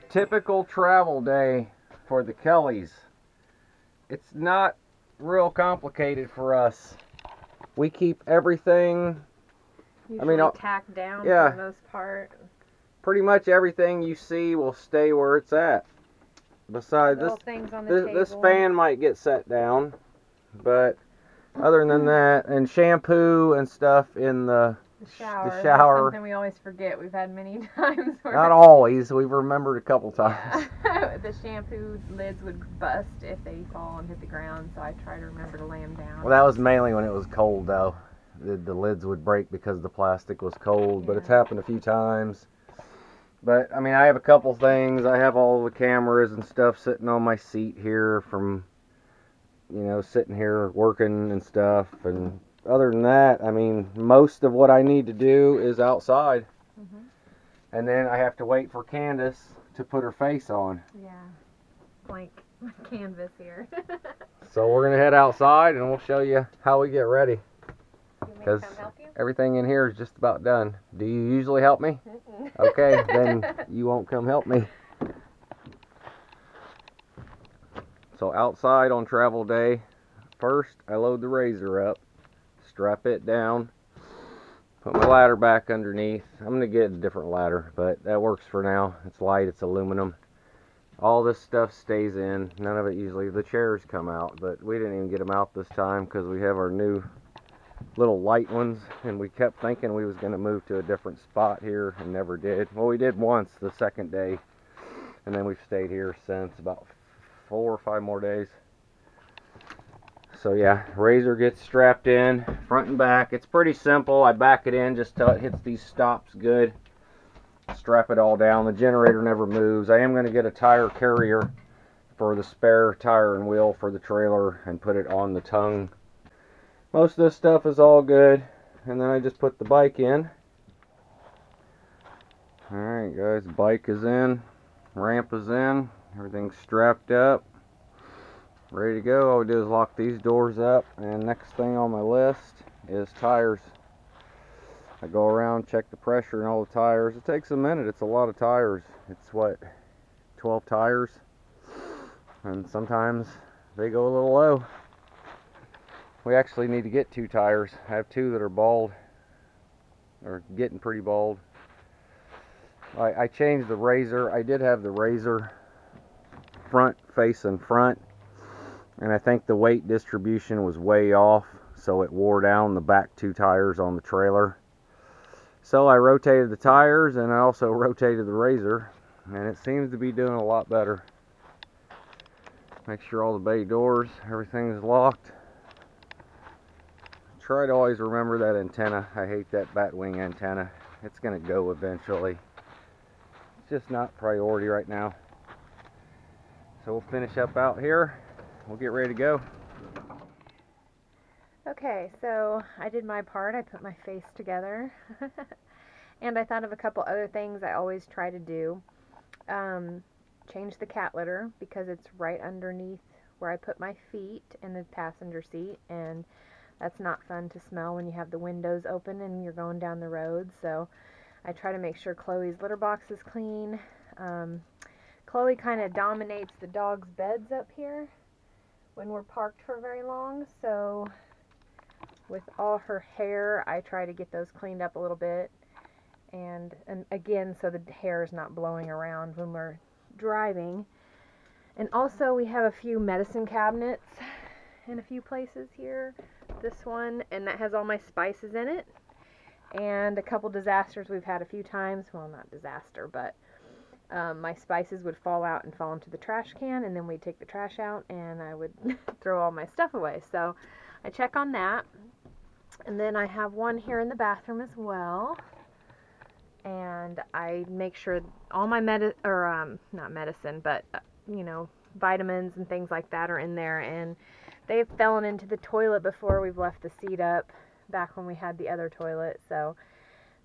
typical travel day for the Kellys. It's not real complicated for us. We keep everything, Usually tacked down yeah, for the most part. pretty much everything you see will stay where it's at. Besides Little things on the this table. fan might get set down, but other than that, and shampoo and stuff in the shower. the shower. That's something we always forget. We've had many times where... Not always. We've remembered a couple times. Yeah. The shampoo lids would bust if they fall and hit the ground, so I try to remember to lay them down. Well, that was mainly when it was cold, though. The lids would break because the plastic was cold, but it's happened a few times. But, I mean, I have a couple things. I have all the cameras and stuff sitting on my seat here from, you know, sitting here working and stuff. And other than that, I mean, most of what I need to do is outside. Mm-hmm. And then I have to wait for Candace to put her face on. Yeah, blank canvas here. So we're going to head outside and we'll show you how we get ready. Because everything in here is just about done. Do you usually help me? Okay, then you won't come help me. So outside on travel day, first I load the razor up, strap it down, put my ladder back underneath. I'm going to get a different ladder, but that works for now. It's light, it's aluminum. All this stuff stays in. None of it usually, the chairs come out, but we didn't even get them out this time because we have our new little light ones, and we kept thinking we was going to move to a different spot here and never did. Well, we did once the second day, and then we've stayed here since, about 4 or 5 more days. So yeah, razor gets strapped in front and back. It's pretty simple. I back it in just till it hits these stops good. Strap it all down. The generator never moves. I am going to get a tire carrier for the spare tire and wheel for the trailer and put it on the tongue. Most of this stuff is all good, and then I just put the bike in. Alright guys, bike is in, ramp is in, everything's strapped up, ready to go. All we do is lock these doors up, and next thing on my list is tires. I go around, check the pressure in all the tires. It takes a minute. It's a lot of tires. It's what, 12 tires, and sometimes they go a little low. We actually need to get 2 tires. I have 2 that are bald, or getting pretty bald. I changed the razor. I did have the razor front facing front, and I think the weight distribution was way off, so it wore down the back 2 tires on the trailer. So I rotated the tires, and I also rotated the razor, and it seems to be doing a lot better. Make sure all the bay doors, everything is locked. Try to always remember that antenna. I hate that batwing antenna. It's going to go eventually. It's just not priority right now. So we'll finish up out here. We'll get ready to go. Okay, so I did my part. I put my face together. And I thought of a couple other things I always try to do. Change the cat litter because it's right underneath where I put my feet in the passenger seat, and that's not fun to smell when you have the windows open and you're going down the road. So I try to make sure Chloe's litter box is clean. Chloe kind of dominates the dog's beds up here when we're parked for very long. So with all her hair, I try to get those cleaned up a little bit. And again, so the hair is not blowing around when we're driving. And also we have a few medicine cabinets in a few places here. This one, and that has all my spices in it, and a couple disasters we've had a few times. Well, not disaster, but my spices would fall out and fall into the trash can, and then we'd take the trash out and I would throw all my stuff away. So I check on that. And then I have one here in the bathroom as well, and I make sure all my not medicine, but you know, vitamins and things like that are in there. And they've fallen into the toilet before we've left the seat up, back when we had the other toilet. So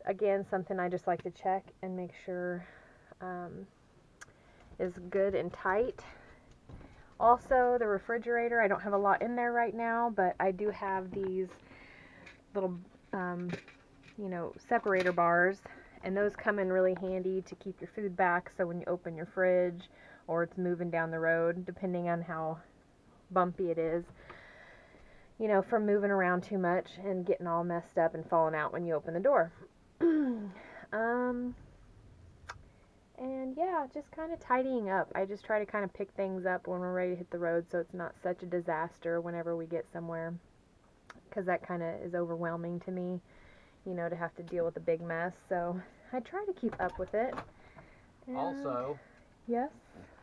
again, something I just like to check and make sure is good and tight. Also, the refrigerator, I don't have a lot in there right now, but I do have these little you know, separator bars, And those come in really handy to keep your food back, so when you open your fridge or it's moving down the road, depending on how bumpy it is, you know, from moving around too much and getting all messed up and falling out when you open the door. And yeah, just kind of tidying up. I just try to kind of pick things up when we're ready to hit the road, so it's not such a disaster whenever we get somewhere, because that kind of is overwhelming to me, you know, to have to deal with a big mess. So I try to keep up with it. And Also, yes?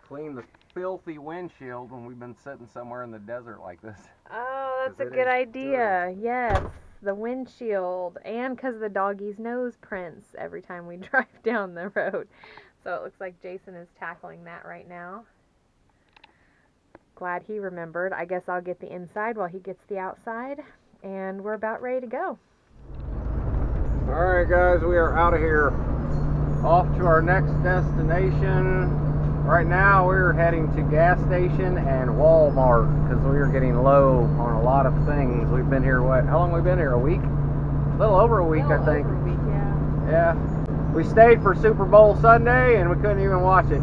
clean the filthy windshield when we've been sitting somewhere in the desert like this. Oh, that's a 'Cause it good is idea. Yes, the windshield, and because of the doggy's nose prints every time we drive down the road. So it looks like Jason is tackling that right now. Glad he remembered. I guess I'll get the inside while he gets the outside, and we're about ready to go. Alright guys, we are out of here. Off to our next destination. Right now we're heading to gas station and Walmart because we are getting low on a lot of things. We've been here, what, how long have we been here? A week? A little over a week, I think. Over a week, yeah. Yeah. We stayed for Super Bowl Sunday and we couldn't even watch it.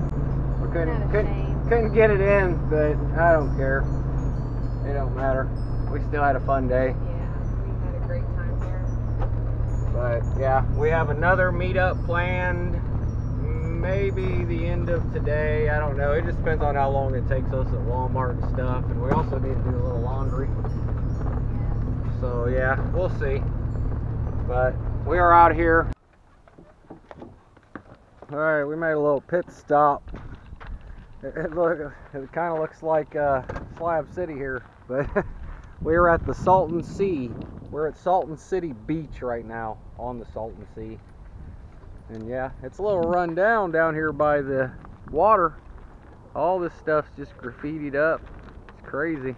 We couldn't get it in, but I don't care. It don't matter. We still had a fun day. Yeah, we had a great time here. But yeah, we have another meetup planned. Maybe the end of today. I don't know. It just depends on how long it takes us at Walmart and stuff. And we also need to do a little laundry. Yeah. So yeah, we'll see. But we are out here. Alright, we made a little pit stop. It kind of looks like Slab City here, but we are at the Salton Sea. We're at Salton City Beach right now, on the Salton Sea. And yeah, it's a little run down here by the water. All this stuff's just graffitied up. It's crazy.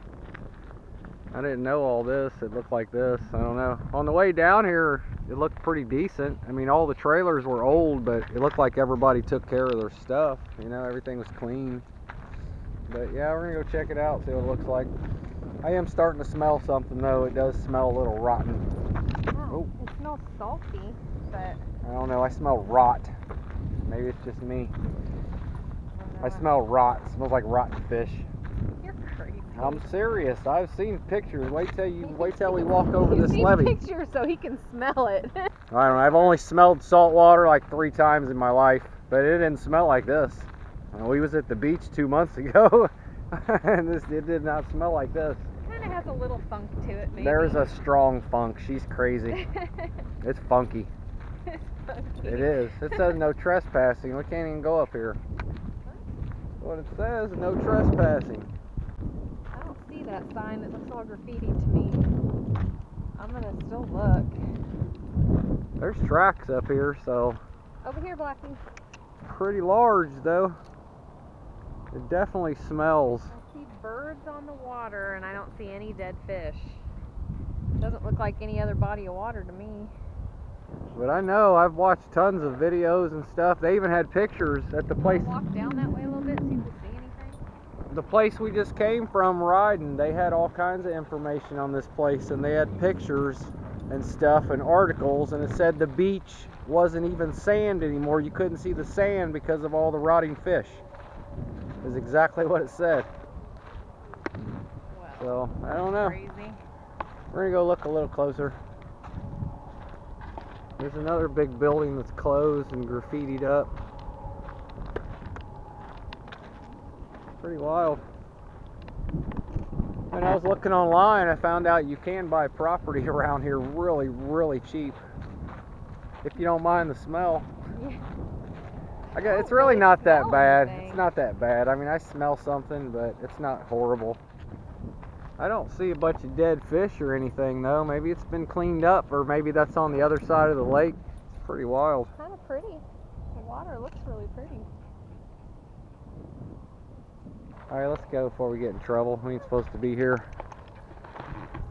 I didn't know all this. It looked like this. I don't know. On the way down here, it looked pretty decent. I mean, all the trailers were old, but it looked like everybody took care of their stuff. You know, everything was clean. But yeah, we're gonna go check it out, see what it looks like. I am starting to smell something though. It does smell a little rotten. Oh, it smells salty, but I don't know. I smell rot. Maybe it's just me. I smell rot. It smells like rotten fish. You're crazy. I'm serious. I've seen pictures. Wait till we walk over this levee. Pictures so he can smell it. I don't know. I've only smelled salt water like 3 times in my life, but it didn't smell like this. We was at the beach 2 months ago, and it did not smell like this. It kind of has a little funk to it, maybe. There's a strong funk. She's crazy. It's funky. It's funky. It is. It says no trespassing. We can't even go up here. What it says, no trespassing. I don't see that sign. It looks all graffiti to me. I'm gonna still look. There's tracks up here, so Over here, Blackie. pretty large though. It definitely smells. I see birds on the water, and I don't see any dead fish. Doesn't look like any other body of water to me. But I know, I've watched tons of videos and stuff. They even had pictures at the place. Walk down that way a little bit, see if we see anything. The place we just came from riding, they had all kinds of information on this place, and they had pictures and stuff and articles, and it said the beach wasn't even sand anymore. You couldn't see the sand because of all the rotting fish. Is exactly what it said. Wow. So I don't know. Crazy. We're gonna go look a little closer. There's another big building that's closed and graffitied up. Pretty wild. When I was looking online, I found out you can buy property around here really, really cheap. If you don't mind the smell. Yeah. It's really not that smell bad. anything. It's not that bad. I mean, I smell something, but it's not horrible. I don't see a bunch of dead fish or anything though. Maybe it's been cleaned up, or maybe that's on the other side of the lake. It's pretty wild. Kind of pretty. The water looks really pretty. Alright, let's go before we get in trouble. We ain't supposed to be here.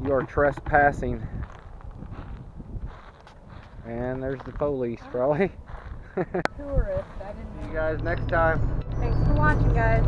You are trespassing. And there's the police, probably. Tourist. I didn't know. See you guys next time. Thanks for watching, guys.